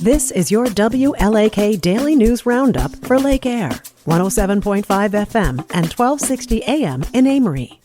This is your WLAK Daily News Roundup for Lake Air, 107.5 FM and 1260 AM in Amory.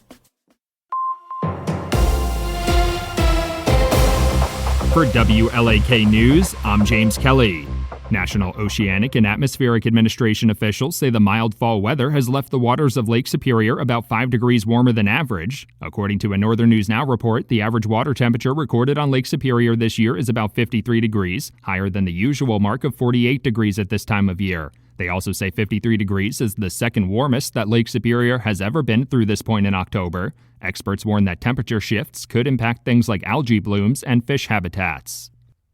For WLAK News, I'm James Kelly. National Oceanic and Atmospheric Administration officials say the mild fall weather has left the waters of Lake Superior about 5 degrees warmer than average. According to a Northern News Now report, the average water temperature recorded on Lake Superior this year is about 53 degrees, higher than the usual mark of 48 degrees at this time of year. They also say 53 degrees is the second warmest that Lake Superior has ever been through this point in October. Experts warn that temperature shifts could impact things like algae blooms and fish habitats.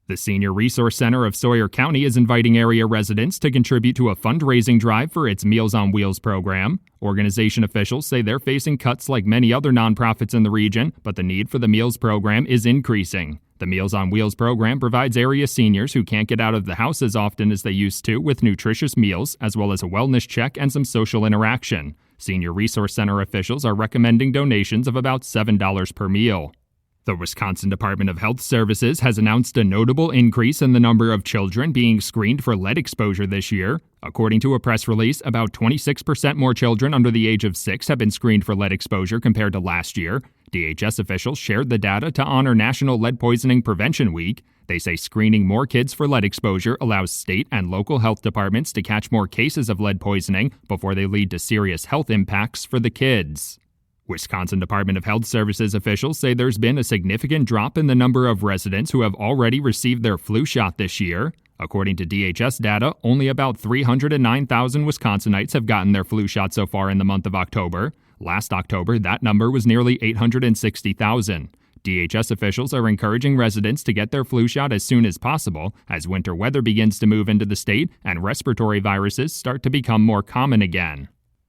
The Senior Resource Center of Sawyer County is inviting area residents to contribute to a fundraising drive for its Meals on Wheels program. Organization officials say they're facing cuts like many other nonprofits in the region, but the need for the meals program is increasing. The Meals on Wheels program provides area seniors who can't get out of the house as often as they used to with nutritious meals, as well as a wellness check and some social interaction. Senior Resource Center officials are recommending donations of about $7 per meal. The Wisconsin Department of Health Services has announced a notable increase in the number of children being screened for lead exposure this year. According to a press release, about 26% more children under the age of 6 have been screened for lead exposure compared to last year. DHS officials shared the data to honor National Lead Poisoning Prevention Week. They say screening more kids for lead exposure allows state and local health departments to catch more cases of lead poisoning before they lead to serious health impacts for the kids. Wisconsin Department of Health Services officials say there's been a significant drop in the number of residents who have already received their flu shot this year. According to DHS data, only about 309,000 Wisconsinites have gotten their flu shot so far in the month of October. Last October, that number was nearly 860,000. DHS officials are encouraging residents to get their flu shot as soon as possible as winter weather begins to move into the state and respiratory viruses start to become more common again.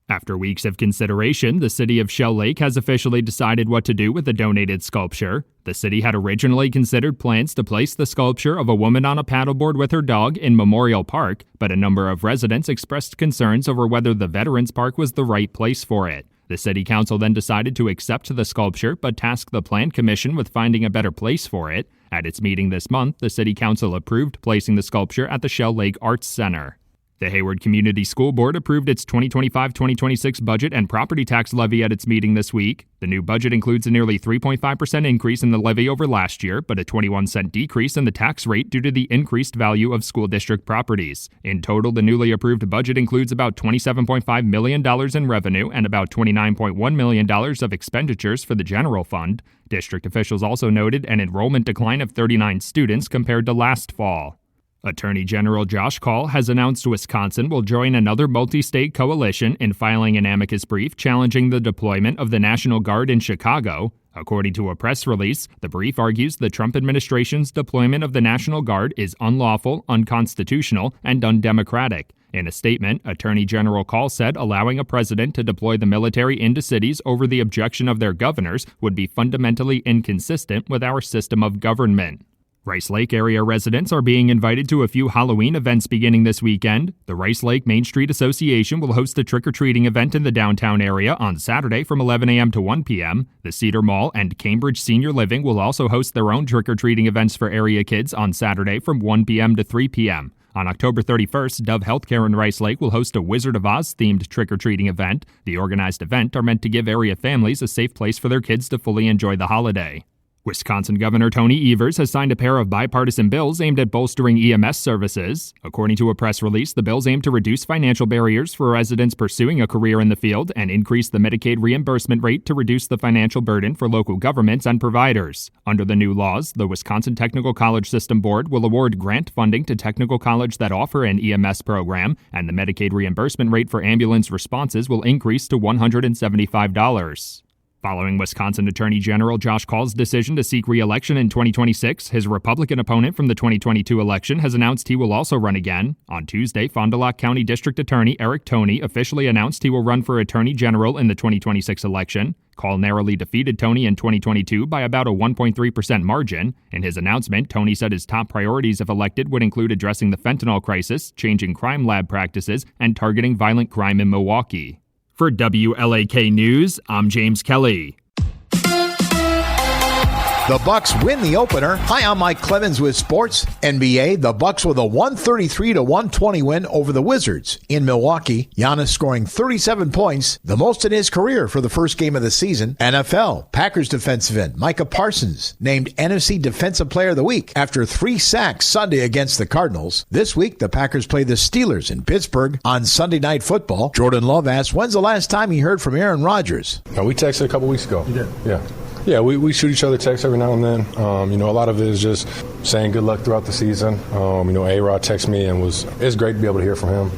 After weeks of consideration, the city of Shell Lake has officially decided what to do with the donated sculpture. The city had originally considered plans to place the sculpture of a woman on a paddleboard with her dog in Memorial Park, but a number of residents expressed concerns over whether the Veterans Park was the right place for it. The city council then decided to accept the sculpture, but tasked the Plan Commission with finding a better place for it. At its meeting this month, the city council approved placing the sculpture at the Shell Lake Arts Center. The Hayward Community School Board approved its 2025-2026 budget and property tax levy at its meeting this week. The new budget includes a nearly 3.5% increase in the levy over last year, but a 21-cent decrease in the tax rate due to the increased value of school district properties. In total, the newly approved budget includes about $27.5 million in revenue and about $29.1 million of expenditures for the general fund. District officials also noted an enrollment decline of 39 students compared to last fall. Attorney General Josh Kaul has announced Wisconsin will join another multi-state coalition in filing an amicus brief challenging the deployment of the National Guard in Chicago. According to a press release, the brief argues the Trump administration's deployment of the National Guard is unlawful, unconstitutional, and undemocratic. In a statement, Attorney General Kaul said allowing a president to deploy the military into cities over the objection of their governors would be fundamentally inconsistent with our system of government. Rice Lake area residents are being invited to a few Halloween events beginning this weekend. The Rice Lake Main Street Association will host a trick-or-treating event in the downtown area on Saturday from 11 a.m. to 1 p.m. The Cedar Mall and Cambridge Senior Living will also host their own trick-or-treating events for area kids on Saturday from 1 p.m. to 3 p.m. On October 31st, Dove Healthcare in Rice Lake will host a Wizard of Oz-themed trick-or-treating event. The organized event are meant to give area families a safe place for their kids to fully enjoy the holiday. Wisconsin Governor Tony Evers has signed a pair of bipartisan bills aimed at bolstering EMS services. According to a press release, the bills aim to reduce financial barriers for residents pursuing a career in the field and increase the Medicaid reimbursement rate to reduce the financial burden for local governments and providers. Under the new laws, the Wisconsin Technical College System Board will award grant funding to technical college that offer an EMS program, and the Medicaid reimbursement rate for ambulance responses will increase to $175. Following Wisconsin Attorney General Josh Kaul's decision to seek re-election in 2026, his Republican opponent from the 2022 election has announced he will also run again. On Tuesday, Fond du Lac County District Attorney Eric Toney officially announced he will run for Attorney General in the 2026 election. Kaul narrowly defeated Toney in 2022 by about a 1.3% margin. In his announcement, Toney said his top priorities if elected would include addressing the fentanyl crisis, changing crime lab practices, and targeting violent crime in Milwaukee. For WLAK News, I'm James Kelly. The Bucks win the opener. Hi, I'm Mike Clemens with sports. NBA, the Bucks with a 133-120 win over the Wizards in Milwaukee. Giannis scoring 37 points, the most in his career for the first game of the season. NFL, Packers defensive end Micah Parsons named NFC Defensive Player of the Week after 3 sacks Sunday against the Cardinals. This week, the Packers play the Steelers in Pittsburgh on Sunday Night Football. Jordan Love asked, when's the last time he heard from Aaron Rodgers? We texted a couple weeks ago. You did? Yeah. Yeah, we shoot each other texts every now and then. A lot of it is just saying good luck throughout the season. A-Rod texted me, and it's great to be able to hear from him.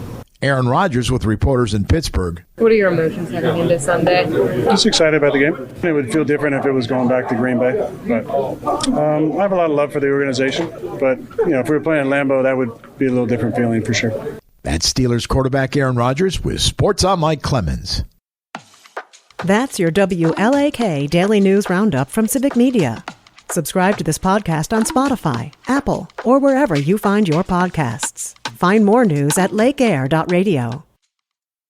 Aaron Rodgers with reporters in Pittsburgh. What are your emotions heading into Sunday? Just excited about the game. It would feel different if it was going back to Green Bay. But I have a lot of love for the organization. But, if we were playing in Lambeau, that would be a little different feeling for sure. That's Steelers quarterback Aaron Rodgers with Sports on Mike Clemens. That's your WLAK Daily News Roundup from Civic Media. Subscribe to this podcast on Spotify, Apple, or wherever you find your podcasts. Find more news at lakeair.radio.